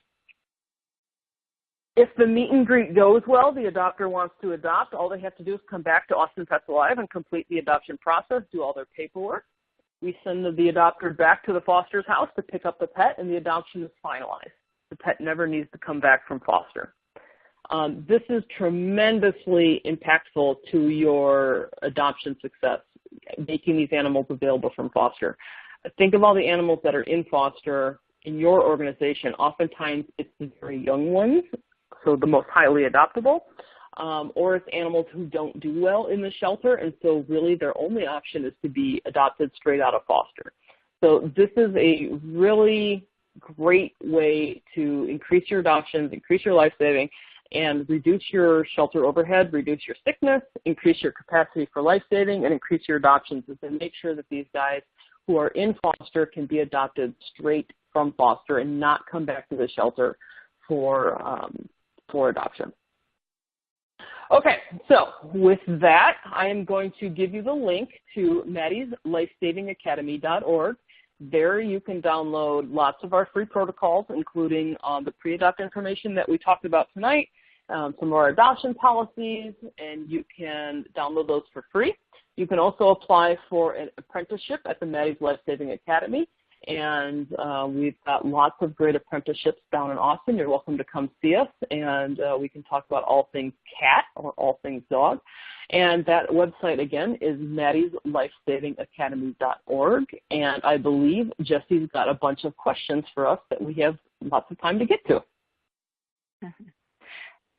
If the meet and greet goes well, the adopter wants to adopt, all they have to do is come back to Austin Pets Alive and complete the adoption process, do all their paperwork. We send the adopter back to the foster's house to pick up the pet, and the adoption is finalized. The pet never needs to come back from foster. This is tremendously impactful to your adoption success, making these animals available from foster. Think of all the animals that are in foster in your organization. Oftentimes it's the very young ones, so the most highly adoptable, or it's animals who don't do well in the shelter, and so really their only option is to be adopted straight out of foster. So this is a really great way to increase your adoptions, increase your life saving, and reduce your shelter overhead, reduce your sickness, increase your capacity for life saving, and increase your adoptions, is to make sure that these guys who are in foster can be adopted straight from foster and not come back to the shelter for adoption. Okay, so with that, I am going to give you the link to Maddie's Lifesavingacademy.org. There you can download lots of our free protocols, including the pre-adopt information that we talked about tonight, some of our adoption policies, and you can download those for free. You can also apply for an apprenticeship at the Maddie's Lifesaving Academy, and we've got lots of great apprenticeships down in Austin. You're welcome to come see us, and we can talk about all things cat or all things dog. And that website, again, is Maddie's Lifesavingacademy.org, and I believe Jesse's got a bunch of questions for us that we have lots of time to get to.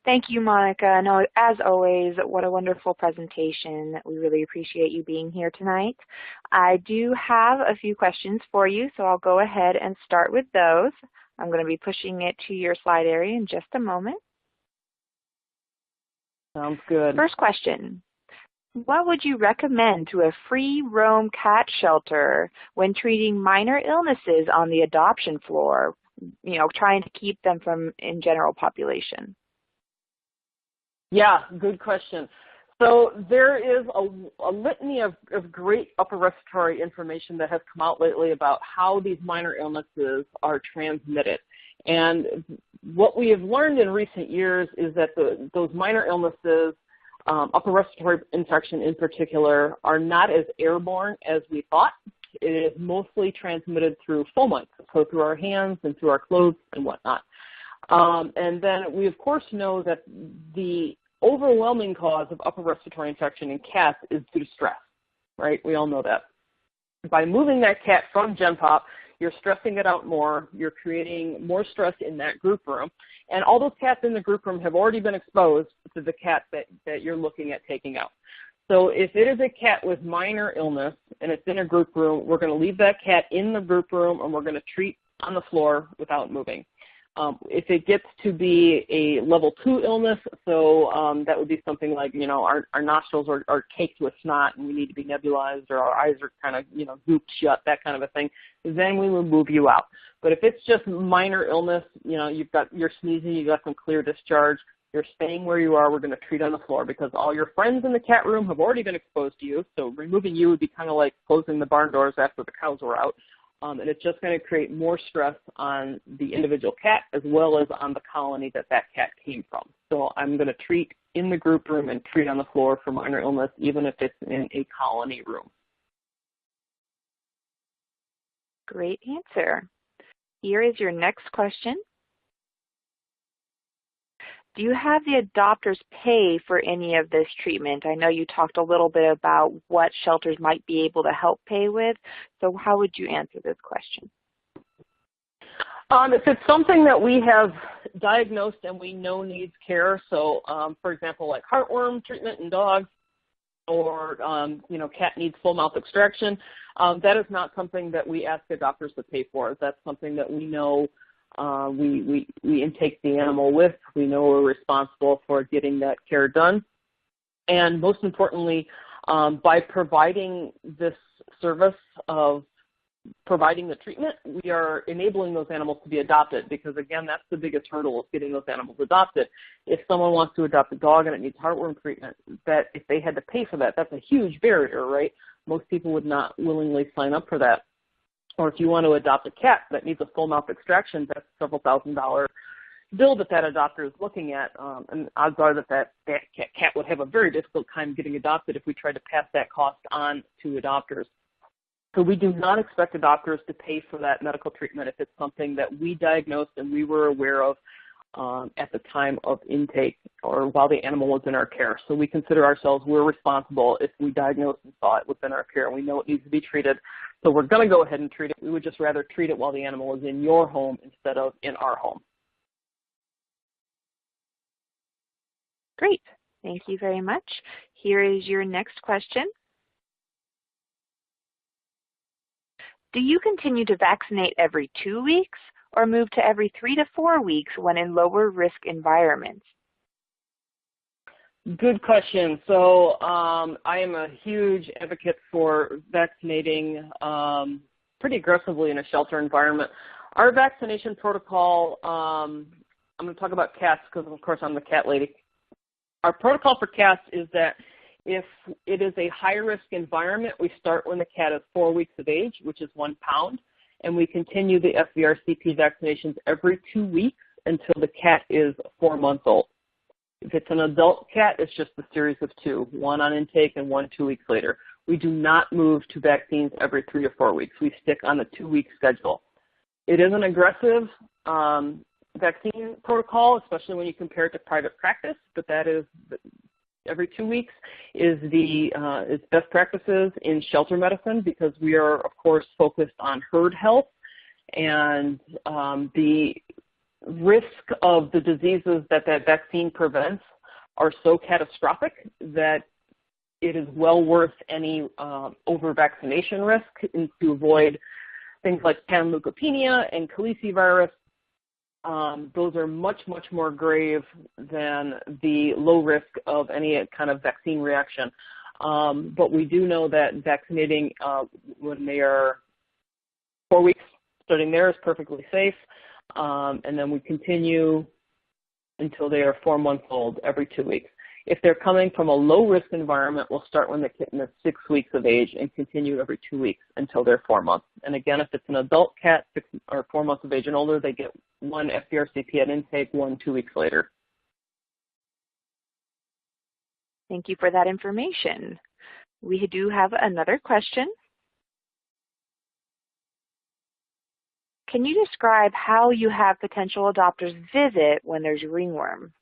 Thank you, Monica. No, as always, what a wonderful presentation. We really appreciate you being here tonight. I do have a few questions for you, so I'll go ahead and start with those. I'm going to be pushing it to your slide area in just a moment. Sounds good. First question. What would you recommend to a free roam cat shelter when treating minor illnesses on the adoption floor, trying to keep them from in general population? Yeah, good question. So there is a litany of great upper respiratory information that has come out lately about how these minor illnesses are transmitted. And what we have learned in recent years is that those minor illnesses, upper respiratory infection in particular, are not as airborne as we thought. It is mostly transmitted through fomites, so through our hands and through our clothes and whatnot. And then we, of course, know that the overwhelming cause of upper respiratory infection in cats is due to stress, right? We all know that. By moving that cat from Gen Pop, you're stressing it out more. You're creating more stress in that group room. And all those cats in the group room have already been exposed to the cat that you're looking at taking out. So if it is a cat with minor illness and it's in a group room, we're going to leave that cat in the group room and we're going to treat on the floor without moving. If it gets to be a level 2 illness, so that would be something like, our nostrils are caked with snot and we need to be nebulized, or our eyes are kind of, gooped shut, that kind of a thing, then we will move you out. But if it's just minor illness, you're sneezing, you've got some clear discharge, you're staying where you are, we're going to treat on the floor because all your friends in the cat room have already been exposed to you, so removing you would be kind of like closing the barn doors after the cows were out. And it's just going to create more stress on the individual cat as well as on the colony that that cat came from. So I'm going to treat in the group room and treat on the floor for minor illness, even if it's in a colony room. Great answer. Here is your next question. Do you have the adopters pay for any of this treatment? I know you talked a little bit about what shelters might be able to help pay with, so how would you answer this question? If it's something that we have diagnosed and we know needs care, so for example, like heartworm treatment in dogs, or cat needs full mouth extraction, that is not something that we ask adopters to pay for. That's something that we know we intake the animal with. We know we're responsible for getting that care done. And most importantly, by providing this service of providing the treatment, we are enabling those animals to be adopted, because again, that's the biggest hurdle of getting those animals adopted. If someone wants to adopt a dog and it needs heartworm treatment, that if they had to pay for that, that's a huge barrier, right? Most people would not willingly sign up for that. Or if you want to adopt a cat that needs a full mouth extraction, that's several $1,000s bill that adopter is looking at, and odds are that cat would have a very difficult time getting adopted if we tried to pass that cost on to adopters. So we do not expect adopters to pay for that medical treatment if it's something that we diagnosed and we were aware of at the time of intake or while the animal was in our care. So we consider ourselves, we're responsible if we diagnosed and saw it within our care and we know it needs to be treated. So we're going to go ahead and treat it. We would just rather treat it while the animal is in your home instead of in our home. Great. Thank you very much. Here is your next question. Do you continue to vaccinate every 2 weeks or move to every 3 to 4 weeks when in lower risk environments? Good question. So I am a huge advocate for vaccinating pretty aggressively in a shelter environment. Our vaccination protocol, I'm going to talk about cats because, of course, I'm the cat lady. Our protocol for cats is that if it is a high-risk environment, we start when the cat is 4 weeks of age, which is 1 pound, and we continue the FVRCP vaccinations every 2 weeks until the cat is 4 months old. If it's an adult cat, it's just a series of 2, 1 on intake and 1 2 weeks later. We do not move to vaccines every 3 to 4 weeks. We stick on the 2-week schedule. It is an aggressive vaccine protocol, especially when you compare it to private practice, but that is every 2 weeks is best practices in shelter medicine, because we are, of course, focused on herd health, and the risk of the diseases that vaccine prevents are so catastrophic that it is well worth any over-vaccination risk to avoid things like panleukopenia and calicivirus. Those are much, much more grave than the low risk of any kind of vaccine reaction. But we do know that vaccinating when they are 4 weeks, starting there, is perfectly safe. And then we continue until they are 4 months old every 2 weeks. If they're coming from a low-risk environment, we'll start when the kitten is 6 weeks of age and continue every 2 weeks until they're 4 months. And again, if it's an adult cat 6 or 4 months of age and older, they get 1 FVRCP at intake, 1 2 weeks later. Thank you for that information. We do have another question. Can you describe how you have potential adopters visit when there's ringworm?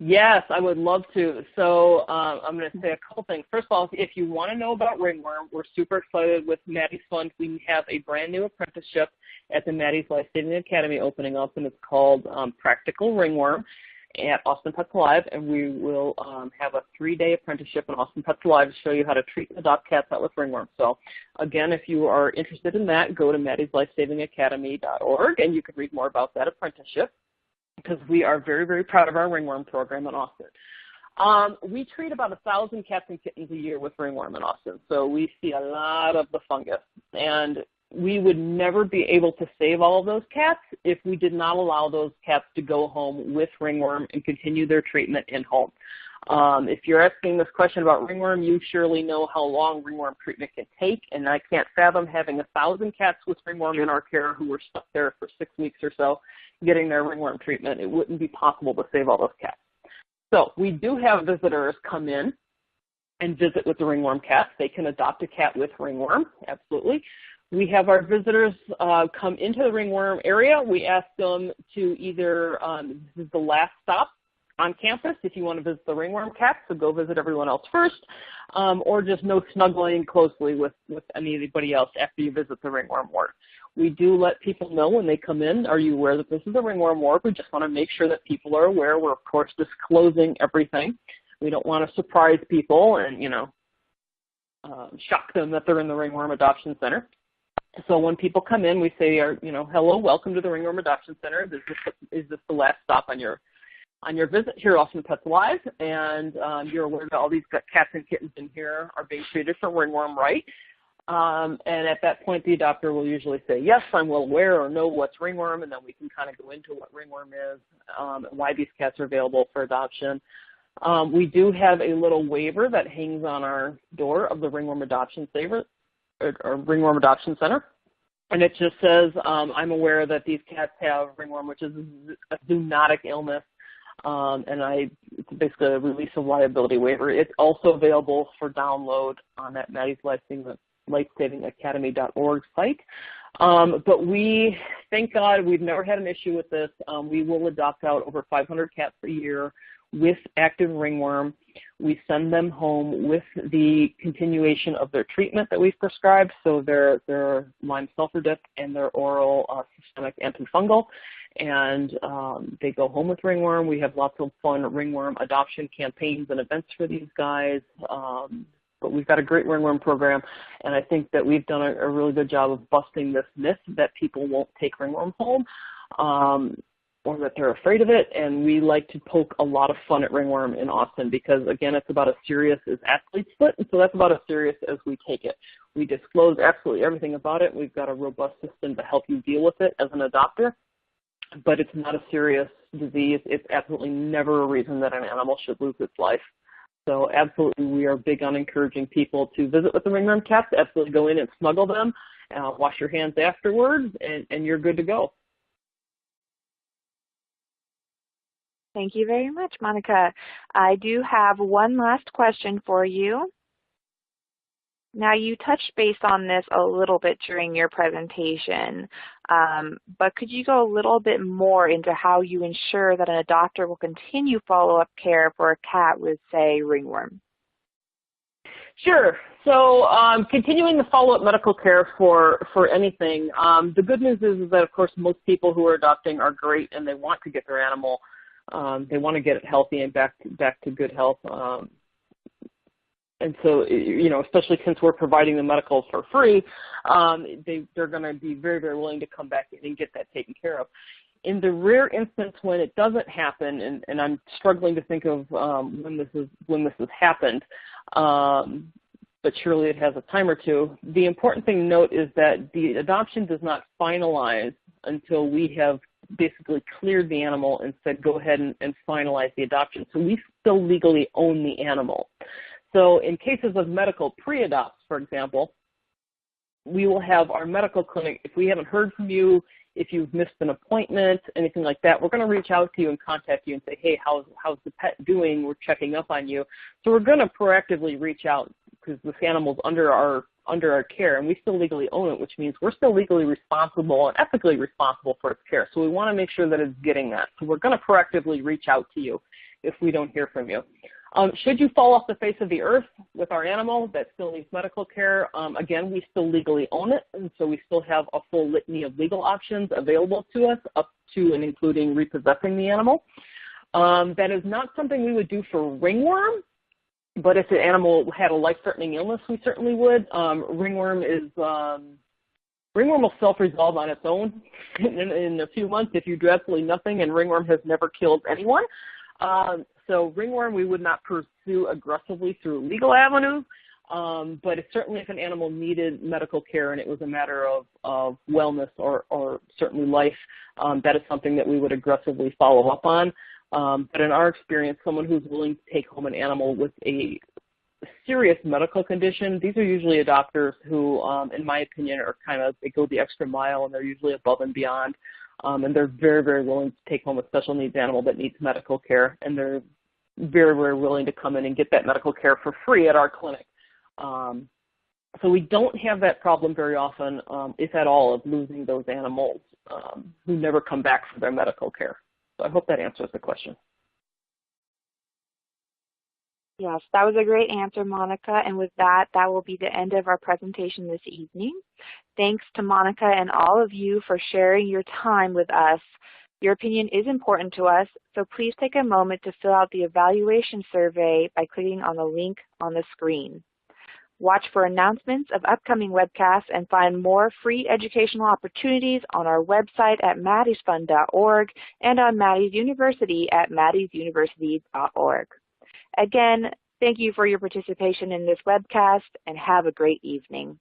Yes, I would love to. So I'm going to say a couple things. First of all, if you want to know about ringworm, we're super excited with Maddie's Fund. We have a brand new apprenticeship at the Maddie's Lifesaving Academy opening up, and it's called Practical Ringworm at Austin Pets Alive, and we will have a 3-day apprenticeship in Austin Pets Alive to show you how to treat and adopt cats out with ringworm. So again, if you are interested in that, go to maddieslifesavingacademy.org, and you can read more about that apprenticeship, because we are very, very proud of our ringworm program in Austin. We treat about 1,000 cats and kittens a year with ringworm in Austin, so we see a lot of the fungus. And we would never be able to save all of those cats if we did not allow those cats to go home with ringworm and continue their treatment in home. If you're asking this question about ringworm, you surely know how long ringworm treatment can take, and I can't fathom having 1,000 cats with ringworm in our care who were stuck there for 6 weeks or so getting their ringworm treatment. It wouldn't be possible to save all those cats. So we do have visitors come in and visit with the ringworm cats. They can adopt a cat with ringworm, absolutely. We have our visitors come into the ringworm area. We ask them to either, this is the last stop on campus if you want to visit the ringworm cats, so go visit everyone else first, or just no snuggling closely with anybody else after you visit the ringworm ward. We do let people know when they come in, are you aware that this is a ringworm ward? We just want to make sure that people are aware. We're, of course, disclosing everything. We don't want to surprise people and, shock them that they're in the ringworm adoption center. So when people come in, we say, hello, welcome to the Ringworm Adoption Center. Is this the last stop on your visit here at Austin Pets Live? And you're aware that all these cats and kittens in here are being treated for ringworm, right? And at that point, the adopter will usually say, yes, I'm well aware, or no, what's ringworm? And then we can kind of go into what ringworm is and why these cats are available for adoption. We do have a little waiver that hangs on our door of the Ringworm Adoption Center. Or Ringworm Adoption Center, and it just says, I'm aware that these cats have ringworm, which is a zoonotic illness, and it's basically a release of liability waiver. It's also available for download on that Maddie's LifesavingAcademy.org site. But we, thank God, we've never had an issue with this. We will adopt out over 500 cats a year with active ringworm. We send them home with the continuation of their treatment that we've prescribed, so their lime sulfur dip and their oral systemic antifungal, and they go home with ringworm. We have lots of fun ringworm adoption campaigns and events for these guys, but we've got a great ringworm program, and I think that we've done a really good job of busting this myth that people won't take ringworm home. Or that they're afraid of it, and we like to poke a lot of fun at ringworm in Austin because, again, it's about as serious as athlete split, and so that's about as serious as we take it. We disclose absolutely everything about it. We've got a robust system to help you deal with it as an adopter, but it's not a serious disease. It's absolutely never a reason that an animal should lose its life. So absolutely, we are big on encouraging people to visit with the ringworm cats, absolutely go in and snuggle them, wash your hands afterwards, and you're good to go. Thank you very much, Monica. I do have one last question for you. Now, you touched base on this a little bit during your presentation, but could you go a little bit more into how you ensure that an adopter will continue follow-up care for a cat with, say, ringworm? Sure. So continuing the follow-up medical care for anything, the good news is that, of course, most people who are adopting are great and they want to get their animal. They want to get it healthy and back to good health. And so, especially since we're providing the medical for free, they're going to be very, very willing to come back and get that taken care of. In the rare instance when it doesn't happen, and I'm struggling to think of when this has happened, but surely it has a time or two, the important thing to note is that the adoption does not finalize until we have basically cleared the animal and said, go ahead and finalize the adoption. So we still legally own the animal. So in cases of medical pre-adopts, for example, we will have our medical clinic, if we haven't heard from you, if you've missed an appointment, anything like that, we're going to reach out to you and contact you and say, hey, how's the pet doing? We're checking up on you. So we're going to proactively reach out because this animal's under our care, and we still legally own it, which means we're still legally responsible and ethically responsible for its care. So we want to make sure that it's getting that. So we're going to proactively reach out to you if we don't hear from you. Should you fall off the face of the earth with our animal that still needs medical care, again, we still legally own it, and so we still have a full litany of legal options available to us, up to and including repossessing the animal. That is not something we would do for ringworm, but if the animal had a life-threatening illness, we certainly would. Ringworm will self-resolve on its own in a few months if you do absolutely nothing, and ringworm has never killed anyone. So ringworm we would not pursue aggressively through legal avenues, but certainly if an animal needed medical care and it was a matter of wellness or certainly life, that is something that we would aggressively follow up on. But in our experience, someone who's willing to take home an animal with a serious medical condition, these are usually adopters who, in my opinion, are they go the extra mile, and they're usually above and beyond. And they're very, very willing to take home a special needs animal that needs medical care, and they're very, very willing to come in and get that medical care for free at our clinic. So we don't have that problem very often, if at all, of losing those animals who never come back for their medical care. So I hope that answers the question. Yes, that was a great answer, Monica. And with that, that will be the end of our presentation this evening. Thanks to Monica and all of you for sharing your time with us. Your opinion is important to us, so please take a moment to fill out the evaluation survey by clicking on the link on the screen. Watch for announcements of upcoming webcasts and find more free educational opportunities on our website at maddiesfund.org and on Maddie's University at maddiesuniversity.org. Again, thank you for your participation in this webcast, and have a great evening.